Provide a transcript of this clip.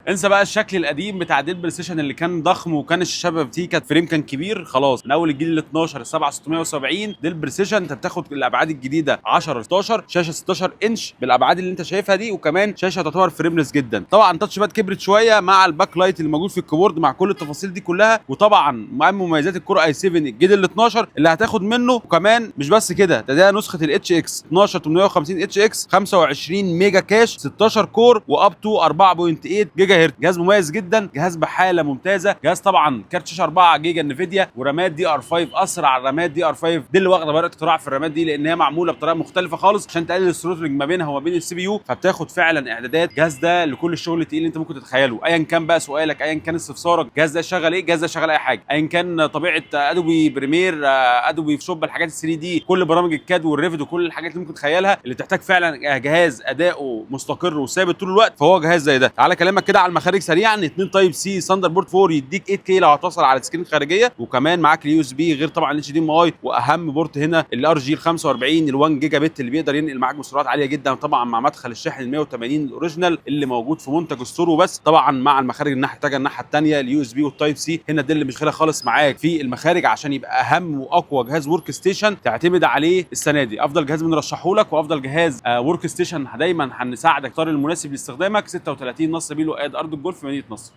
انسى بقى الشكل القديم بتاع ديل بلاي ستيشن اللي كان ضخم وكان الشاشه فيه كانت فريم كان كبير. خلاص من اول الجيل ال 12 ال 7670 ديل بلاي ستيشن انت بتاخد الابعاد الجديده 10 16 شاشه 16 انش بالابعاد اللي انت شايفها دي، وكمان شاشه تعتبر فريمليس جدا. طبعا تاتش باد كبرت شويه مع الباك لايت اللي موجود في الكيبورد مع كل التفاصيل دي كلها، وطبعا مع مميزات الكور اي 7 الجيل ال 12 اللي هتاخد منه. وكمان مش بس كده، ده نسخه الاتش اكس 12 850 اتش اكس 25 ميجا كاش 16 كور واب تو 4.8 جيجا هرتز. جهاز مميز جدا، جهاز بحاله ممتازه، جهاز طبعا كارت شاشه 4 جيجا انفيديا ورامات دي ار 5 اسرع رامات دي ار 5 دي اللي واخده براءه اختراع في الرامات دي، لان هي معموله بطريقه مختلفه خالص عشان تقلل الثروتلنج ما بينها وما بين السي بي يو، فبتاخد فعلا اعدادات. الجهاز ده لكل الشغل التقيل اللي انت ممكن تتخيله. ايا كان بقى سؤالك، ايا كان استفسارك، الجهاز ده شغال ايه؟ الجهاز ده شغال اي حاجه، ايا كان طبيعه ادوبي بريمير، ادوبي فوتوشوب، الحاجات ال 3 دي، كل برامج الكاد والريفت وكل الحاجات اللي ممكن تتخيلها اللي بتحتاج فعلا جهاز اداؤه مستقر وثابت طول الوقت، فهو جهاز زي ده. تعالى اكلمك كده على المخارج سريعا. 2 تايب سي ثاندر بورت 4 يديك 8K لو هتوصل على سكرين خارجيه، وكمان معاك اليو اس بي، غير طبعا الاتش دي ام اي، واهم بورت هنا الار جي ال 45 ال 1 جيجا بت اللي بيقدر ينقل معاك بسرعات عاليه جدا، طبعا مع مدخل الشاحن ال 180 الاوريجينال اللي موجود في منتج ستور وبس. طبعا مع المخارج الناحيه الثانيه اليو اس بي والتايب سي، هنا دي اللي مش غاليه خالص معاك في المخارج عشان يبقى اهم واقوى جهاز ورك ستيشن تعتمد عليه السنه دي. افضل جهاز بنرشحه لك وافضل جهاز ورك ستيشن دايما هنساعدك تختار المناسب لاستخدامك. 36 نص بيلو اد ارض الجولف مدينه نصر.